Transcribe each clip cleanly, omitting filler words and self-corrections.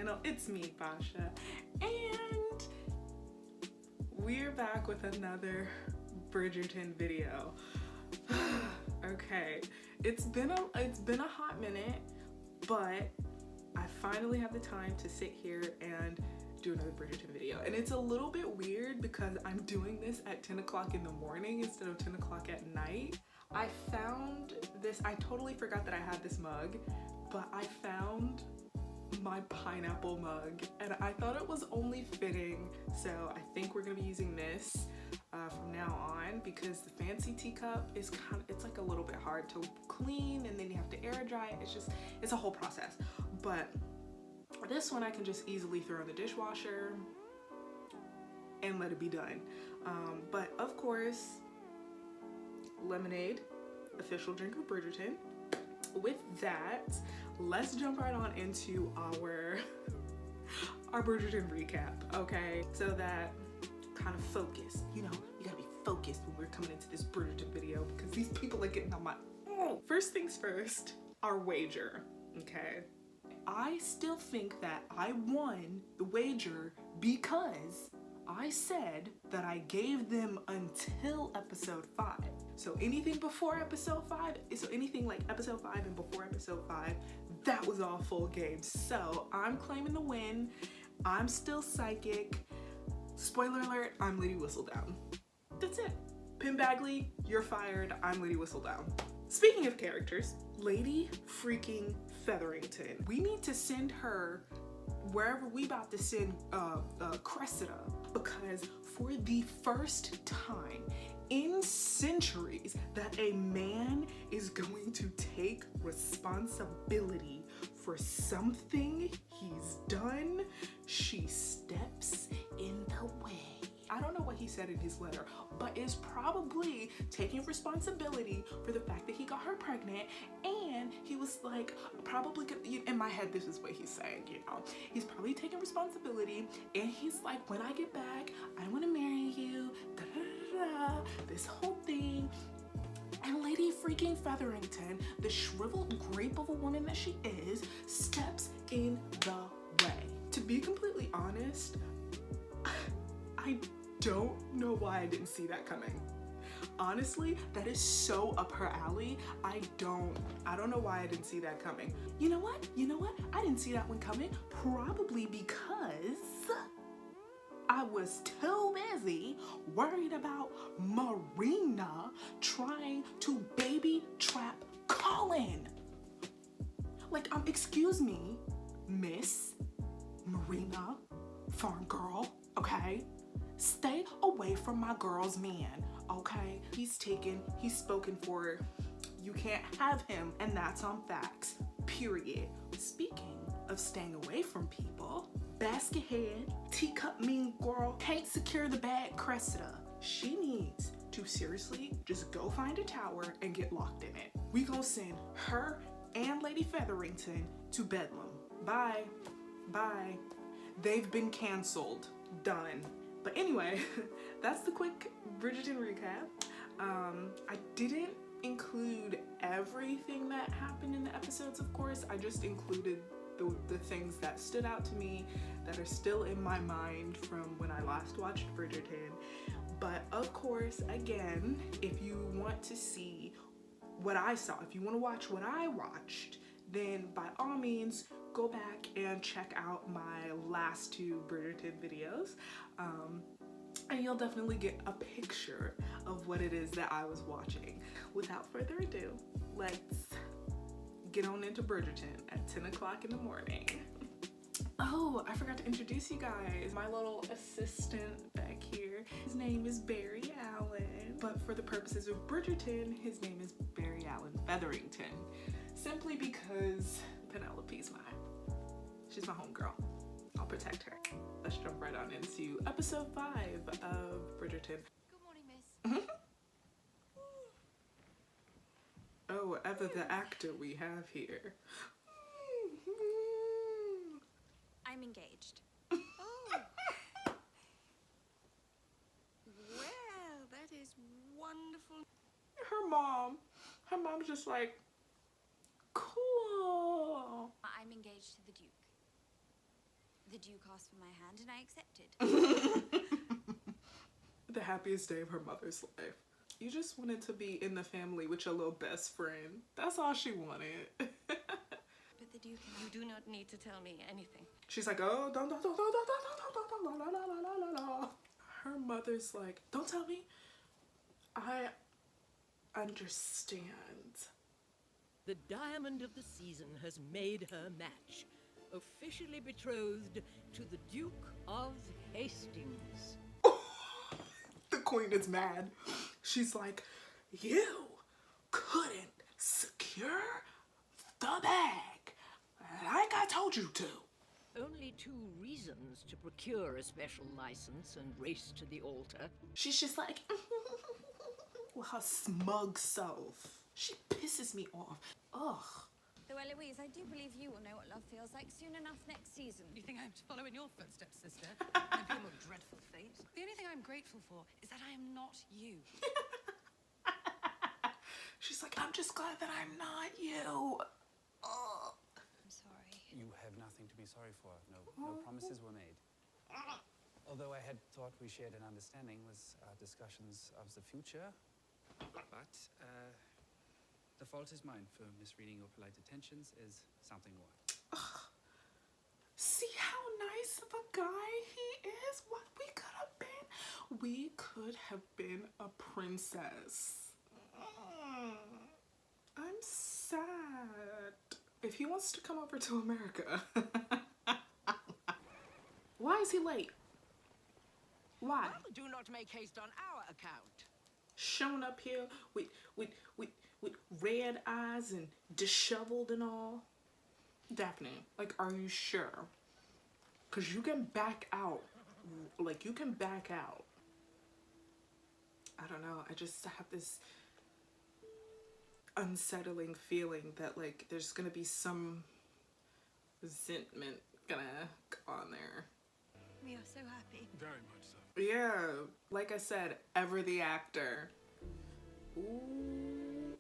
channel. It's me, Basha, and we're back with another Bridgerton video. Okay, it's been a hot minute, but I finally have the time to sit here and do another Bridgerton video. And it's a little bit weird because I'm doing this at 10 o'clock in the morning instead of 10 o'clock at night. I found this, I totally forgot that I had this mug, but I found my pineapple mug and I thought it was only fitting, so I think we're gonna be using this from now on, because the fancy teacup is it's like a little bit hard to clean, and then you have to air dry it. It's a whole process. But this one I can just easily throw in the dishwasher and let it be done. But of course, lemonade, official drink of Bridgerton. With that, let's jump right on into our Bridgerton recap, okay? So that kind of focus, you know, you gotta be focused when we're coming into this Bridgerton video because these people are getting on my First things first, our wager, okay? I still think that I won the wager because I said that I gave them until episode 5. So anything before episode 5, so anything like episode 5 and before episode 5, that was all full game. So I'm claiming the win. I'm still psychic. Spoiler alert, I'm Lady Whistledown. That's it. Pim Bagley, you're fired. I'm Lady Whistledown. Speaking of characters, Lady freaking Featherington. We need to send her wherever we about to send Cressida, because for the first time in centuries that a man is going to take responsibility for something he's done, she steps in the way. I don't know what he said in his letter, but is probably taking responsibility for the fact that he got her pregnant, and he was like, probably, in my head this is what he's saying, you know, he's probably taking responsibility, and he's like, when I get back, I want to marry you, da, da, da, da, this whole thing. And Lady freaking Featherington, the shriveled grape of a woman that she is, steps in the way. To be completely honest, I don't know why I didn't see that coming. Honestly, that is so up her alley. I don't know why I didn't see that coming. You know what? I didn't see that one coming probably because I was too busy worried about Marina trying to baby trap Colin. Like, excuse me, Miss Marina, farm girl, okay? Stay away from my girl's man, okay? He's spoken for. You can't have him, and that's on facts, period. Speaking of staying away from people, basket head, teacup mean girl, can't secure the bag Cressida. She needs to seriously just go find a tower and get locked in it. We gonna send her and Lady Featherington to Bedlam. Bye. Bye. They've been canceled. Done. But anyway, that's the quick Bridgerton recap. I didn't include everything that happened in the episodes, of course. I just included the things that stood out to me, that are still in my mind from when I last watched Bridgerton. But of course, again, if you want to see what I saw, if you want to watch what I watched, then by all means, go back and check out my last 2 Bridgerton videos. And you'll definitely get a picture of what it is that I was watching. Without further ado, let's get on into Bridgerton at 10 o'clock in the morning. Oh, I forgot to introduce you guys. My little assistant back here, his name is Barry Allen. But for the purposes of Bridgerton, his name is Barry Allen Featherington. Simply because Penelope's she's my homegirl. I'll protect her. Let's jump right on into episode 5 of Bridgerton. Good morning, miss. Oh, ever the actor we have here. I'm engaged. Oh. Well, that is wonderful. Her mom's just like, cool. I'm engaged to the Duke. The Duke asked for my hand and I accepted. The happiest day of her mother's life. You just wanted to be in the family with your little best friend. That's all she wanted. But the Duke and You do not need to tell me anything. She's like, oh, don't. Her mother's like, don't tell me. I understand. The diamond of the season has made her match. Officially betrothed to the Duke of Hastings. The queen is mad. She's like, you couldn't secure the bag like I told you to. Only 2 reasons to procure a special license and race to the altar. She's just like, with her smug self. She pisses me off. Ugh. Though, Eloise, I do believe you will know what love feels like soon enough next season. You think I'm to follow in your footsteps, sister? I feel more dreadful fate. The only thing I'm grateful for is that I am not you. She's like, I'm just glad that I'm not you. Ugh. I'm sorry. You have nothing to be sorry for. No promises were made. Although I had thought we shared an understanding with our discussions of the future. But the fault is mine for misreading your polite attentions as something more. See how nice of a guy he is? What we could have been? We could have been a princess. I'm sad. If he wants to come over to America. Why is he late? Why? Well, do not make haste on our account. Showing up here with red eyes and disheveled and all. Daphne, like, are you sure? Because you can back out. Like, you can back out. I don't know. I just have this unsettling feeling that, like, there's gonna be some resentment gonna go on there. We are so happy. Very much so. Yeah, like I said, ever the actor. Ooh.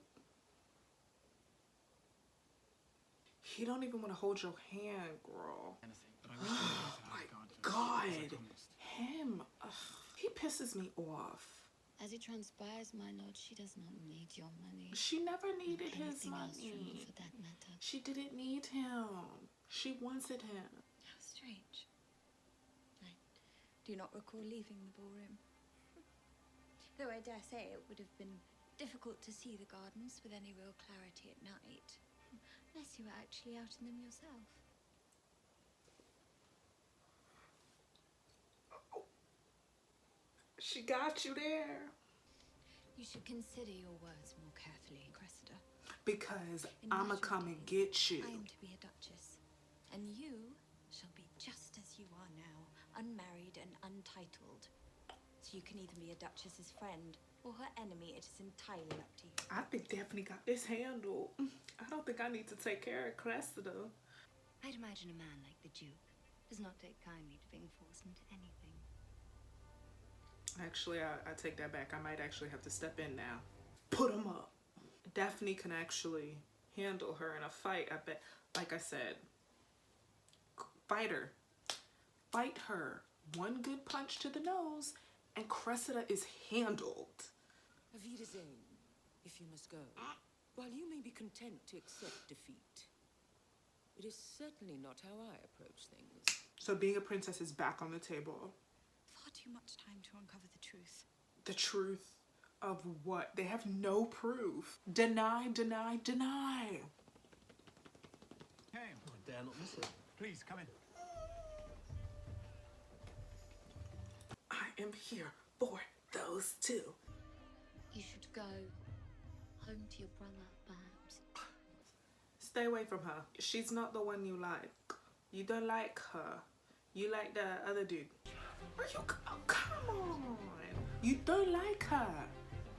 He don't even want to hold your hand, girl. Oh my God. Him. Ugh. He pisses me off. As it transpires, my lord, she does not need your money. She never needed his Anything else from you, money. for that matter. She didn't need him. She wanted him. How strange. I do not recall leaving the ballroom. Though I dare say it would have been difficult to see the gardens with any real clarity at night. Unless you were actually out in them yourself. She got you there. You should consider your words more carefully, Cressida. Because In I'ma latter come and days, get you. I am to be a duchess, and you shall be just as you are now, unmarried and untitled. So you can either be a duchess's friend or her enemy. It is entirely up to you. I think Daphne got this handled. I don't think I need to take care of Cressida. I'd imagine a man like the Duke does not take kindly to being forced into anything. Actually, I take that back. I might actually have to step in now. Put him up. Daphne can actually handle her in a fight, I bet. Like I said, fight her. Fight her. One good punch to the nose, and Cressida is handled. Auf Wiedersehen, if you must go. While you may be content to accept defeat, it is certainly not how I approach things. So being a princess is back on the table. Far too much time to uncover the truth. The truth of what? They have no proof. Deny, deny, deny. Hey, I dare not miss it. please come in. I am here for those two. You should go home to your brother, perhaps. Stay away from her. She's not the one you like. You don't like her. You like the other dude. Are you? Oh, come on. You don't like her.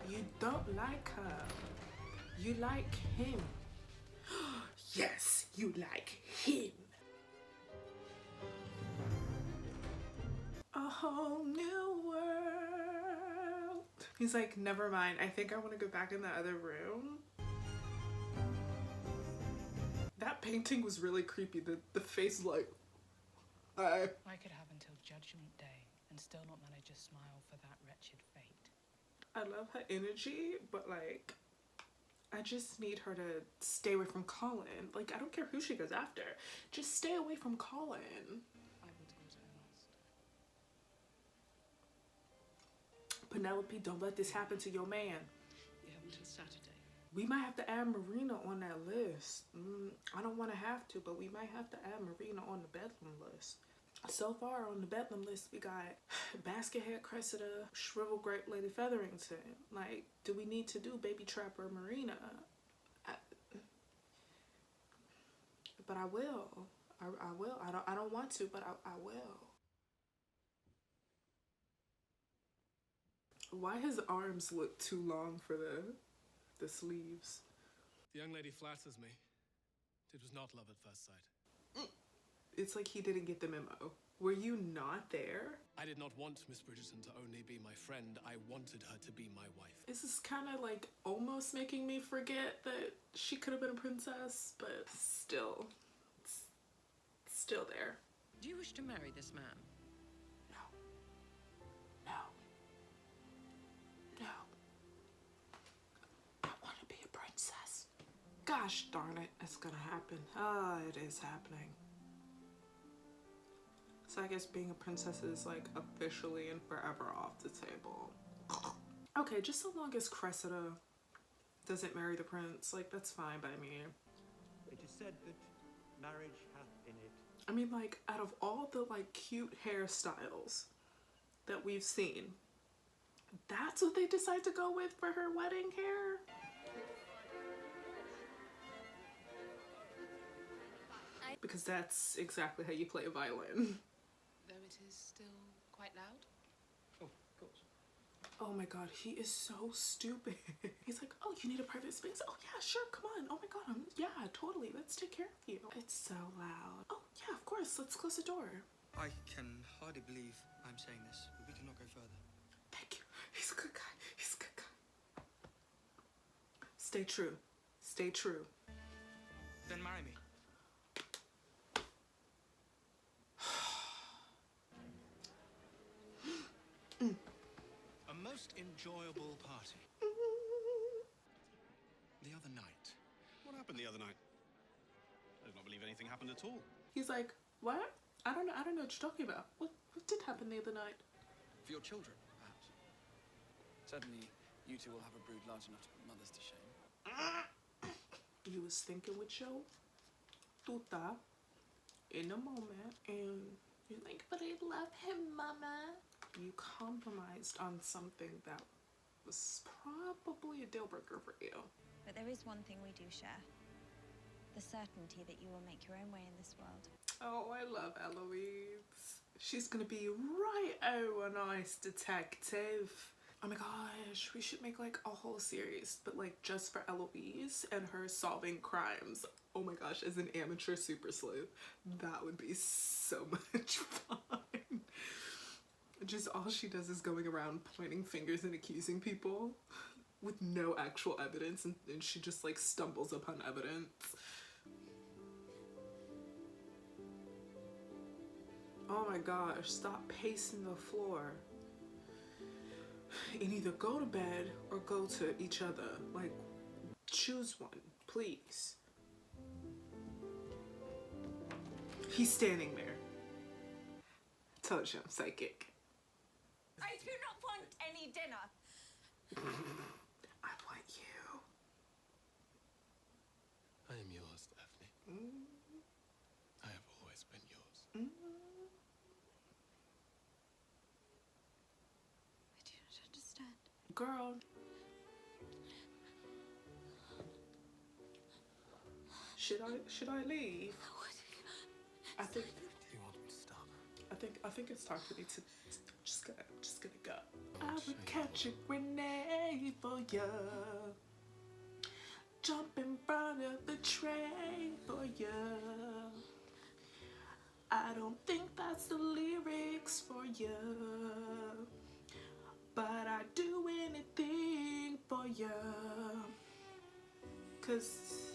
You don't like her. You like him. Yes, you like him. A whole new world. He's like, never mind. I think I want to go back in the other room. That painting was really creepy. The face like, I could have until Judgment Day and still not manage a smile for that wretched fate. I love her energy, but like, I just need her to stay away from Colin. Like, I don't care who she goes after. Just stay away from Colin. I will go to her master. Penelope, don't let this happen to your man. You have until Saturday. We might have to add Marina on that list. I don't want to have to, but we might have to add Marina on the Bedlam list. So far on the Bedlam list, we got Baskethead Cressida, Shrivel Grape Lady Featherington. Like, do we need to do Baby Trapper Marina? But I will. I will. I don't want to, but I will. Why his arms look too long for the sleeves? The young lady flatters me. It was not love at first sight. It's like he didn't get the memo. Were you not there? I did not want Miss Bridgerton to only be my friend. I wanted her to be my wife. This is kind of like almost making me forget that she could have been a princess, but still, it's still there. Do you wish to marry this man? No. No. No. I want to be a princess. Gosh darn it, it's gonna happen. Ah, it is happening. So I guess being a princess is like officially and forever off the table. Okay, just so long as Cressida doesn't marry the prince, like that's fine by me. It is said that marriage hath in it. I mean, like, out of all the like cute hairstyles that we've seen, that's what they decide to go with for her wedding hair? Because that's exactly how you play a violin. Though it is still quite loud. Oh, of course. Oh my god, he is so stupid. He's like, oh, you need a private space? Oh yeah, sure, come on. Oh my god, yeah, totally. Let's take care of you. It's so loud. Oh yeah, of course. Let's close the door. I can hardly believe I'm saying this, but we cannot go further. Thank you. He's a good guy. He's a good guy. Stay true. Stay true. Then marry me. A most enjoyable party. The other night. What happened the other night? I do not believe anything happened at all. He's like, what? I don't know what you're talking about. What did happen the other night? For your children, perhaps. Certainly, you two will have a brood large enough to put mothers to shame. You was thinking with your tuta in a moment, and you're like, but I love him, mama. You compromised on something that was probably a deal breaker for you. But there is one thing we do share. The certainty that you will make your own way in this world. Oh, I love Eloise. She's gonna be right, oh, a nice detective. Oh my gosh, we should make like a whole series, but like just for Eloise and her solving crimes. Oh my gosh, as an amateur super sleuth, that would be so much fun. Just all she does is going around pointing fingers and accusing people with no actual evidence, and she just like stumbles upon evidence. Oh my gosh, stop pacing the floor. And either go to bed or go to each other. Like, choose one, please. He's standing there. Told you I'm psychic. I do not want any dinner. I want you. I am yours, Daphne. I have always been yours. I do not understand. Girl. Should I leave? I think Do you want me to stop? I think it's time for me to just gonna go. I Oh, would shame. catch a grenade for you. Jump in front of the train for you. I don't think that's the lyrics for you, but I do anything for you. 'Cause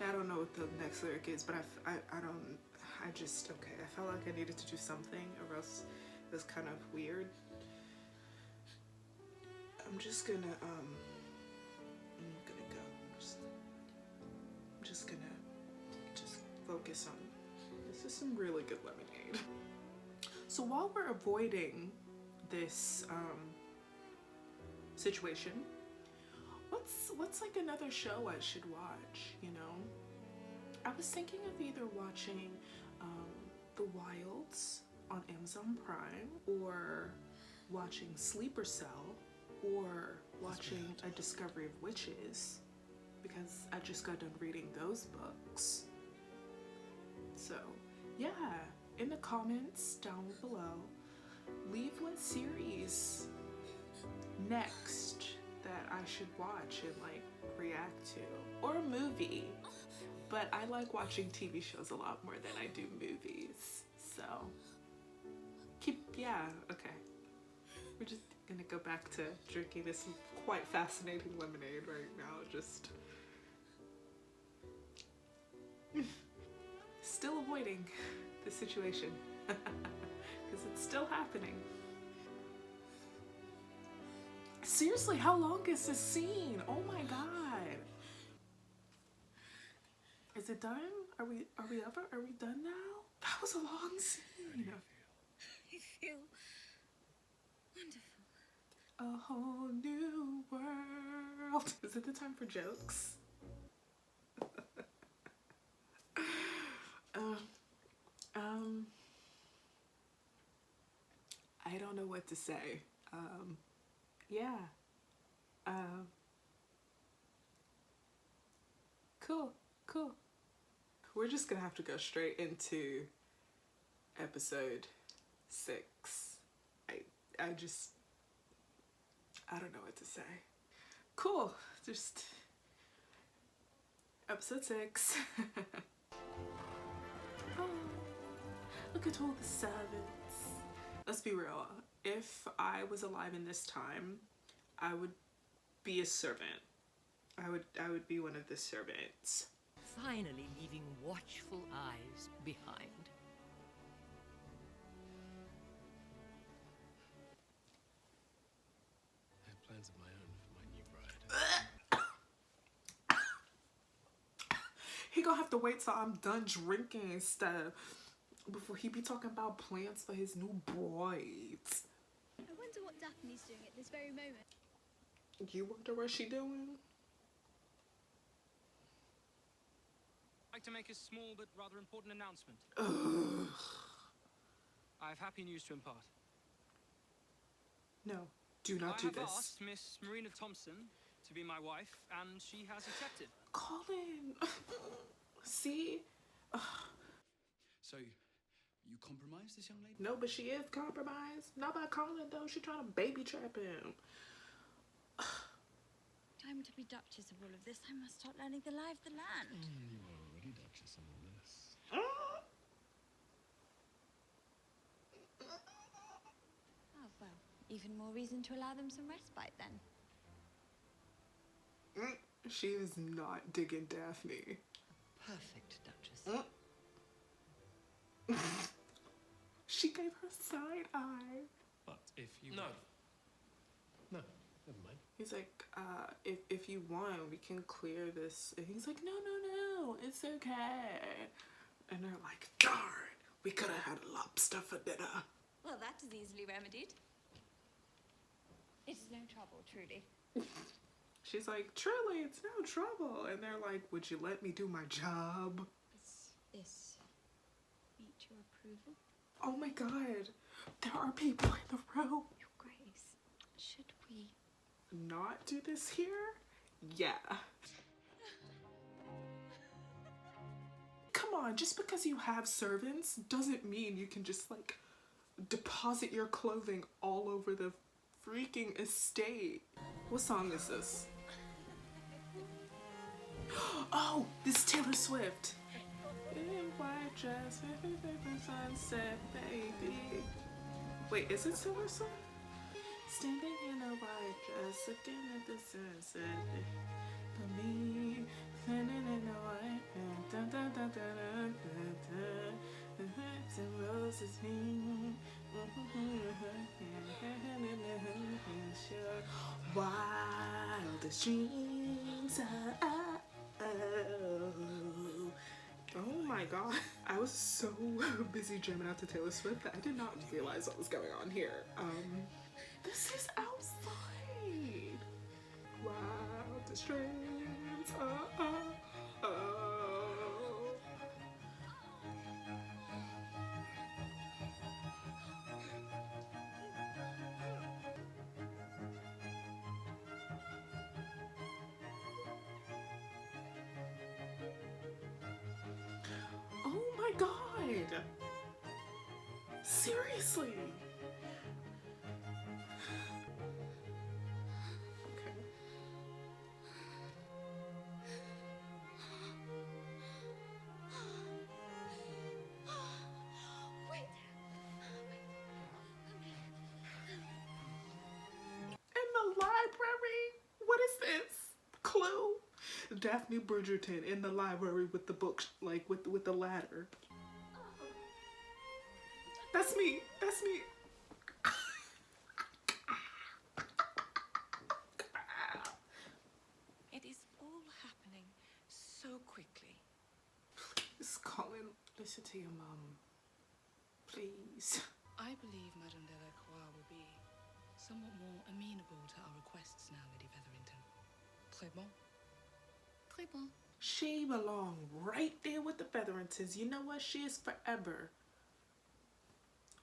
I don't know what the next lyric is, but I okay, I felt like I needed to do something or else it was kind of weird. I'm just gonna focus on, this is some really good lemonade. So while we're avoiding this situation, what's like another show I should watch, you know? I was thinking of either watching The Wilds on Amazon Prime, or watching Sleeper Cell, or watching A Discovery of Witches, because I just got done reading those books. So yeah, in the comments down below, leave what series next that I should watch and like react to, or a movie. But I like watching TV shows a lot more than I do movies. So yeah, okay. We're just gonna go back to drinking this quite fascinating lemonade right now. Just still avoiding the situation because it's still happening. Seriously, how long is this scene? Oh my god. Is it done? Are we done now? That was a long scene. I feel wonderful. A whole new world. Is it the time for jokes? I don't know what to say. Yeah. Cool. We're just gonna have to go straight into episode 6. I don't know what to say. Cool. Just episode 6. Oh, look at all the servants. Let's be real. If I was alive in this time, I would be a servant. I would be one of the servants. Finally leaving watchful eyes behind. I had plans of my own for my new bride. He gonna have to wait till I'm done drinking and stuff before he be talking about plans for his new bride. I wonder what Daphne's doing at this very moment. You wonder what she doing? I'd like to make a small but rather important announcement. Ugh. I have happy news to impart. No, do not do I have this. asked Miss Marina Thompson to be my wife, and she has accepted. Colin. See? So, you compromised this young lady? No, but she is compromised. Not by Colin though. She trying to baby trap him. Time to be Duchess of all of this. I must start learning the lie of the land. You are already Duchess of all this. Oh, well, even more reason to allow them some respite then. She is not digging Daphne. Perfect Duchess. She gave her side eye. But if you... No. No, never mind. He's like, if you want, we can clear this. And he's like, no, it's okay. And they're like, darn, we could have had lobster for dinner. Well, that is easily remedied. It's no trouble, truly. She's like, truly, it's no trouble. And they're like, would you let me do my job? Does this meet your approval? Oh my god, there are people in the room. Your Grace, should we not do this here? Yeah. Come on, just because you have servants doesn't mean you can just like deposit your clothing all over the freaking estate. What song is this? Oh, this is Taylor Swift. In white dress, sunset, baby. Wait, is it Taylor Swift? Standing in a white dress, looking at the sunset. For me, standing in a white dress. Wildest dreams. Oh my god. I was so busy jamming out to Taylor Swift that I did not realize what was going on here. This is outside. Wildest dreams. Oh my god! Seriously! Okay. In the library? What is this? Clue? Daphne Bridgerton in the library with the book, like with the ladder. That's me. That's me. It is all happening so quickly. Please, Colin, listen to your mum. Please. I believe Madame Delacroix will be somewhat more amenable to our requests now, Lady Featherington. Très bon. Très bon. She belong right there with the Featheringtons. You know what? She is forever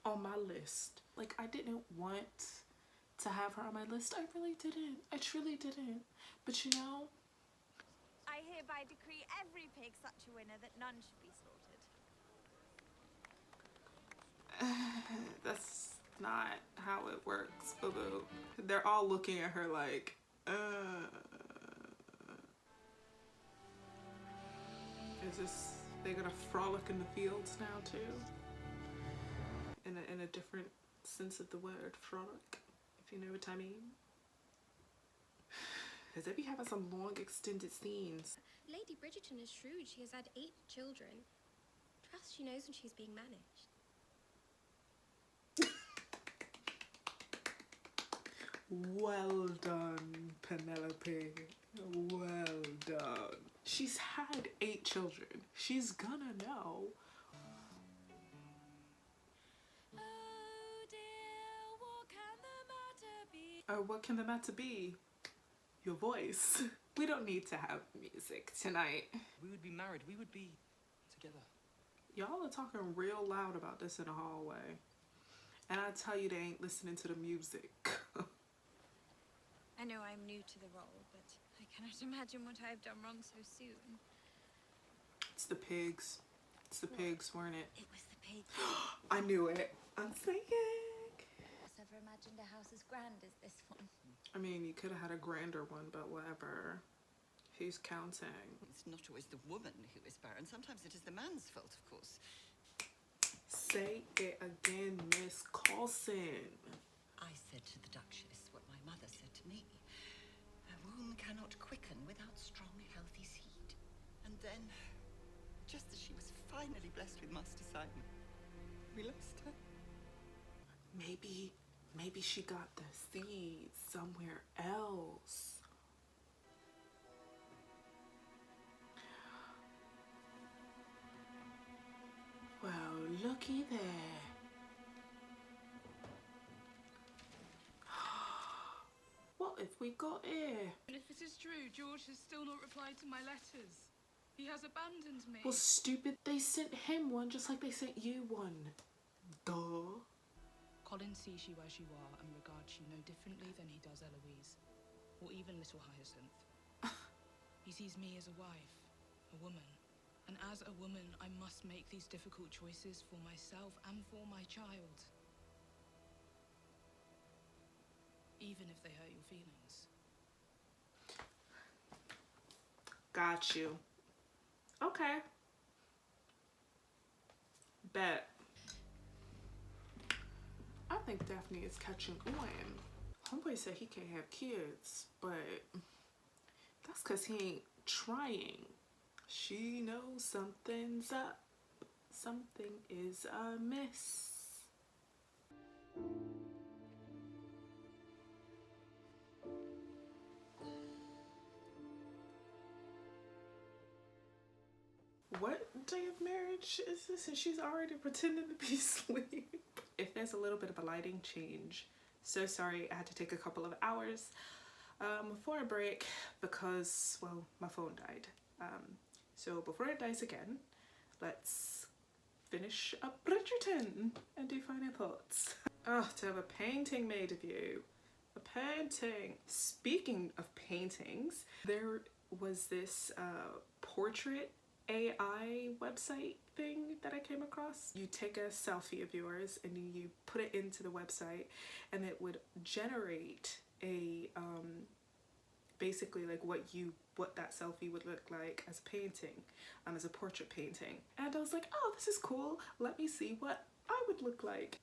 on my list. Like, I didn't want to have her on my list. I really didn't. I truly didn't. But you know, I hereby decree every pig such a winner that none should be slaughtered. that's not how it works, boo-boo. They're all looking at her like, is this, they're gonna frolic in the fields now too? In a different sense of the word, frolic, if you know what I mean. Cause they be having some long extended scenes. Lady Bridgerton is shrewd. She has had 8 children. Trust she knows when she's being managed. Well done, Penelope. Well done. She's had 8 children. She's gonna know. Oh dear, what can the matter be? Or what can the matter be? Your voice. We don't need to have music tonight. We would be married. We would be together. Y'all are talking real loud about this in the hallway. And I tell you they ain't listening to the music. I know I'm new to the role, but I cannot imagine what I've done wrong so soon. It's the pigs. It's the pigs, weren't it? It was the pig. I knew it. I'm saying. I've never imagined a house as grand as this one. I mean, you could have had a grander one, but whatever. Who's counting? It's not always the woman who is barren. Sometimes it is the man's fault, of course. Say it again, Miss Coulson. I said to the Duchess what my mother said to me. A womb cannot quicken without strong, healthy seed. And then, just as she was finally blessed with Master Simon, we lost her. Maybe she got the seed somewhere else. Well, looky there. What have we got here? And if it is true, George has still not replied to my letters. He has abandoned me. Well, stupid, they sent him one just like they sent you one. Duh. Colin sees you as you are and regards you no differently than he does Eloise, or even little Hyacinth. He sees me as a wife, a woman, and as a woman, I must make these difficult choices for myself and for my child, even if they hurt your feelings. Got you. Okay. Bet. I think Daphne is catching on. Homeboy said he can't have kids, but that's because he ain't trying. She knows something's up. Something is amiss. what day of marriage is this? And she's already pretending to be asleep. If there's a little bit of a lighting change, so sorry. I had to take a couple of hours for a break because, well, my phone died. So before it dies again, let's finish up Bridgerton and do final thoughts. Oh, to have a painting made of you. A painting. Speaking of paintings, there was this portrait AI website thing that I came across. You take a selfie of yours and you put it into the website, and it would generate a basically like what that selfie would look like as a painting, as a portrait painting. And I was like, oh, this is cool. Let me see what I would look like.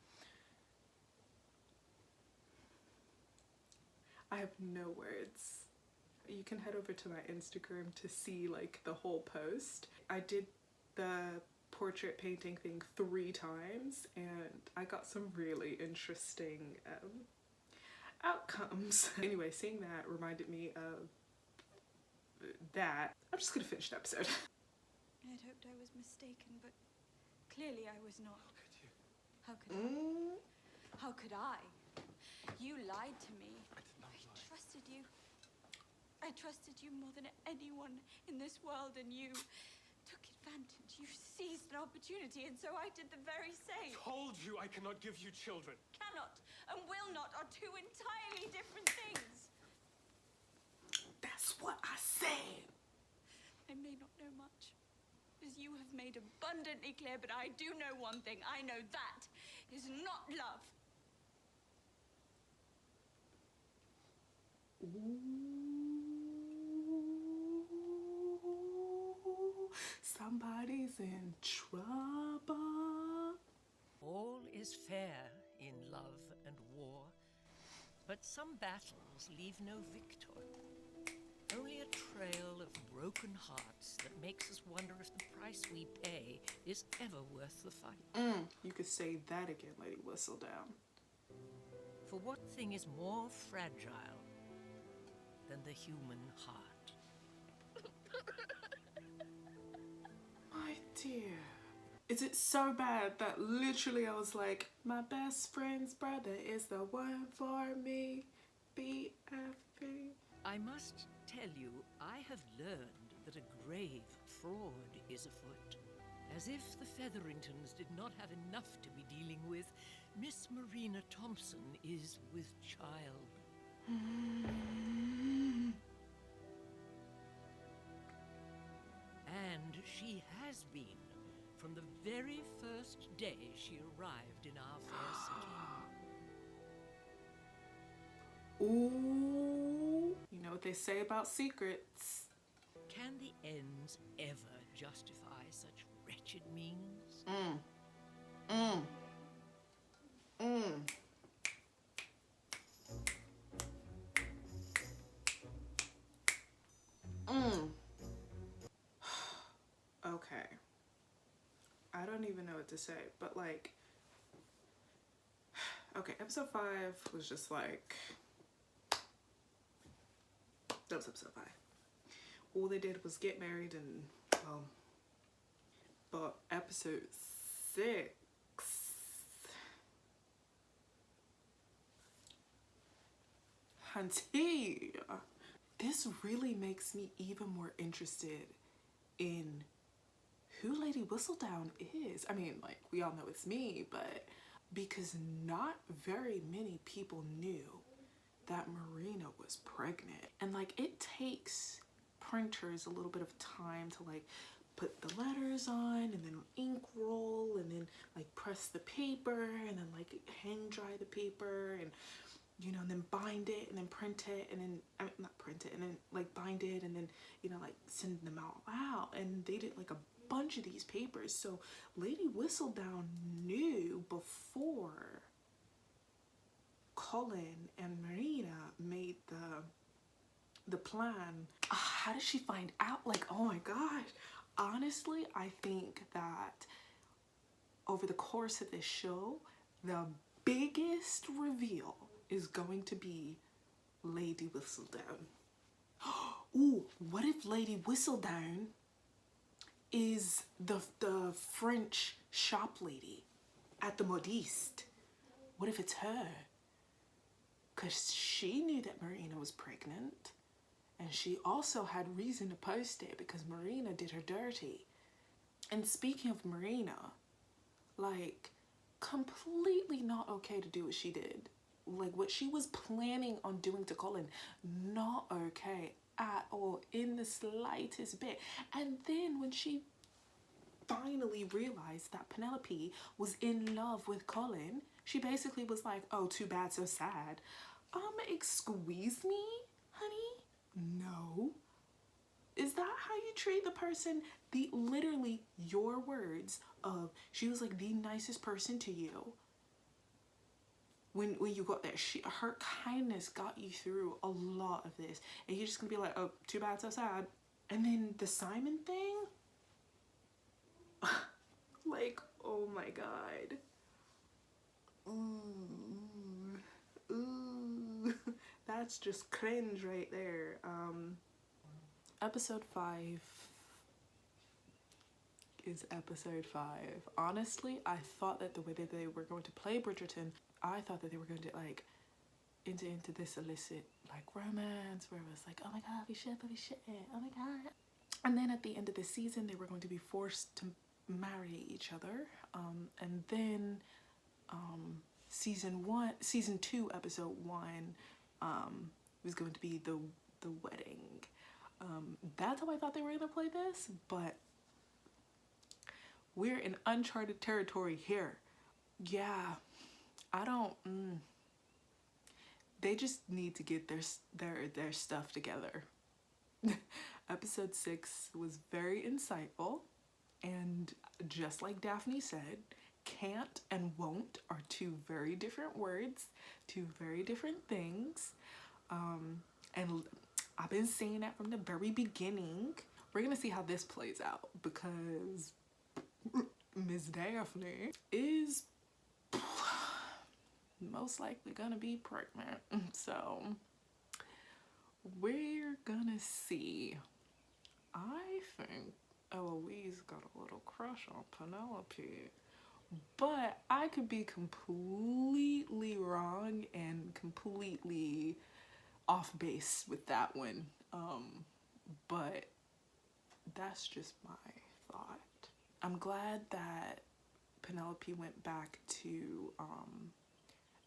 I have no words. You can head over to my Instagram to see like the whole post. I did the portrait painting thing 3 times and I got some really interesting outcomes. Anyway, seeing that reminded me of that. I'm just gonna finish the episode. I had hoped I was mistaken, but clearly I was not. How could you? How could I? You lied to me. I trusted you. I trusted you more than anyone in this world, and you took advantage. You seized an opportunity, and so I did the very same. I told you I cannot give you children. Cannot and will not are 2 entirely different things. That's what I said. I may not know much, as you have made abundantly clear, but I do know one thing. I know that is not love. Ooh, somebody's in trouble. All is fair in love and war, but some battles leave no victor. Only a trail of broken hearts that makes us wonder if the price we pay is ever worth the fight. You could say that again, Lady Whistledown. For what thing is more fragile than the human heart? My dear. Is it so bad that literally I was like, my best friend's brother is the one for me, BFB? I must tell you, I have learned that a grave fraud is afoot. As if the Featheringtons did not have enough to be dealing with, Miss Marina Thompson is with child. And she has been from the very first day she arrived in our fair city. Ooh, you know what they say about secrets. Can the ends ever justify such wretched means? Okay. I don't even know what to say, but like, okay, episode 5 was just like, that was episode 5. All they did was get married and, well, but episode 6, hunty, this really makes me even more interested in who Lady Whistledown is. I mean, like, we all know it's me, but because not very many people knew that Marina was pregnant. And like, it takes printers a little bit of time to like put the letters on and then ink roll and then like press the paper and then like hang dry the paper and, you know, and then bind it and then print it and then, I mean, not print it, and then like bind it and then, you know, like send them out. And they did like a bunch of these papers. So Lady Whistledown knew before Colin and Marina made the plan. How did she find out? Like, oh my gosh. Honestly, I think that over the course of this show, the biggest reveal is going to be Lady Whistledown. Ooh, what if Lady Whistledown is the French shop lady at the Modiste. What if it's her? Because she knew that Marina was pregnant. And she also had reason to post it because Marina did her dirty. And speaking of Marina, like, completely not okay to do what she did. Like, what she was planning on doing to Colin, not okay at all, in the slightest bit. And then when she finally realized that Penelope was in love with Colin, she basically was like, oh, too bad, so sad. Excuse me, honey? No. Is that how you treat the person? Literally your words of, she was like the nicest person to you. When you got there, her kindness got you through a lot of this. And you're just gonna be like, oh, too bad, so sad. And then the Simon thing, like, oh my God. Ooh, that's just cringe right there. Episode 5 is episode 5. Honestly, I thought that the way that they were going to play Bridgerton, I thought that they were going to like into this illicit like romance where it was like, oh my God, we should, oh my God. And then at the end of the season, they were going to be forced to marry each other. And then season 2, episode 1 was going to be the wedding. That's how I thought they were gonna play this, but we're in uncharted territory here. Yeah, I don't. They just need to get their stuff together. Episode 6 was very insightful, and just like Daphne said, can't and won't are two very different words, two very different things, and I've been saying that from the very beginning. We're gonna see how this plays out because Miss Daphne is most likely gonna be pregnant. So we're gonna see. I think Eloise got a little crush on Penelope, but I could be completely wrong and completely off base with that one, but that's just my thought. I'm glad that Penelope went back to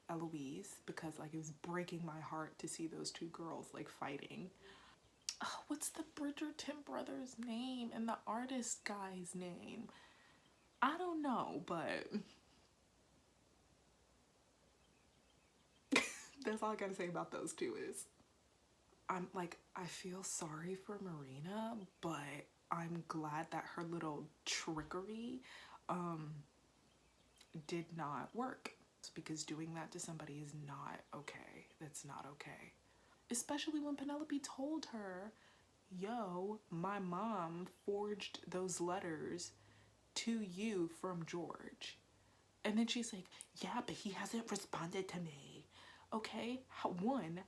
Eloise because like it was breaking my heart to see those two girls like fighting. Oh, what's the Bridgerton brothers' name and the artist guy's name? I don't know, but that's all I gotta say about those two is I feel sorry for Marina, but I'm glad that her little trickery did not work. It's because doing that to somebody is not okay. That's not okay. Especially when Penelope told her, yo, my mom forged those letters to you from George. And then she's like, yeah, but he hasn't responded to me. Okay, one,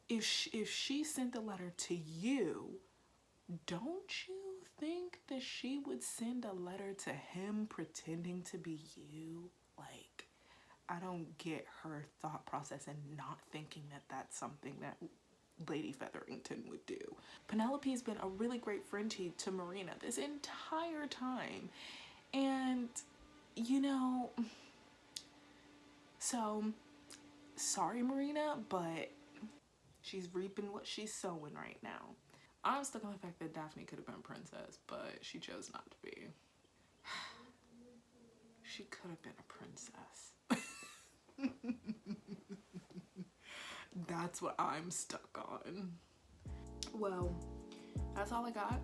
if she sent a letter to you, don't you think that she would send a letter to him pretending to be you? Like, I don't get her thought process and not thinking that that's something that Lady Featherington would do. Penelope's been a really great friend to Marina this entire time. And, you know, so, sorry Marina, but she's reaping what she's sowing right now. I'm stuck on the fact that Daphne could have been a princess, but she chose not to be. She could have been a princess. That's what I'm stuck on. Well, that's all I got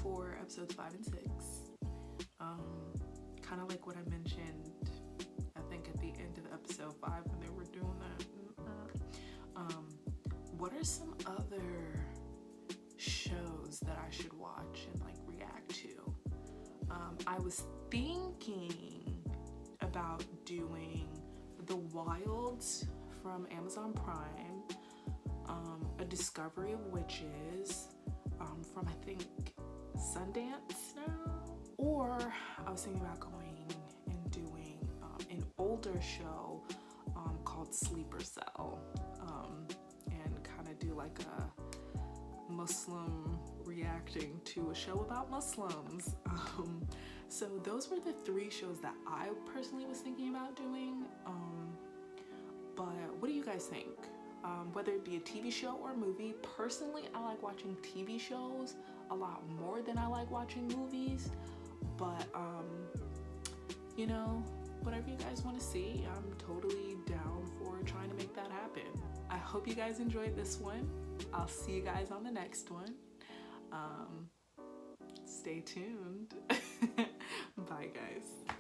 for episodes 5 and 6. Kind of like what I mentioned, I think at the end of episode 5 when they were doing that. What are some other shows that I should watch and like react to? I was thinking about doing The Wilds from Amazon Prime, A Discovery of Witches from I think Sundance now. or I was thinking about going and doing an older show called Sleeper Cell, and kind of do like a Muslim reacting to a show about Muslims. So those were the 3 shows that I personally was thinking about doing. But what do you guys think? Whether it be a TV show or a movie, personally I like watching TV shows a lot more than I like watching movies. But you know, whatever you guys want to see, I'm totally down for trying to make that happen. I hope you guys enjoyed this one. I'll see you guys on the next one. Stay tuned. Bye guys.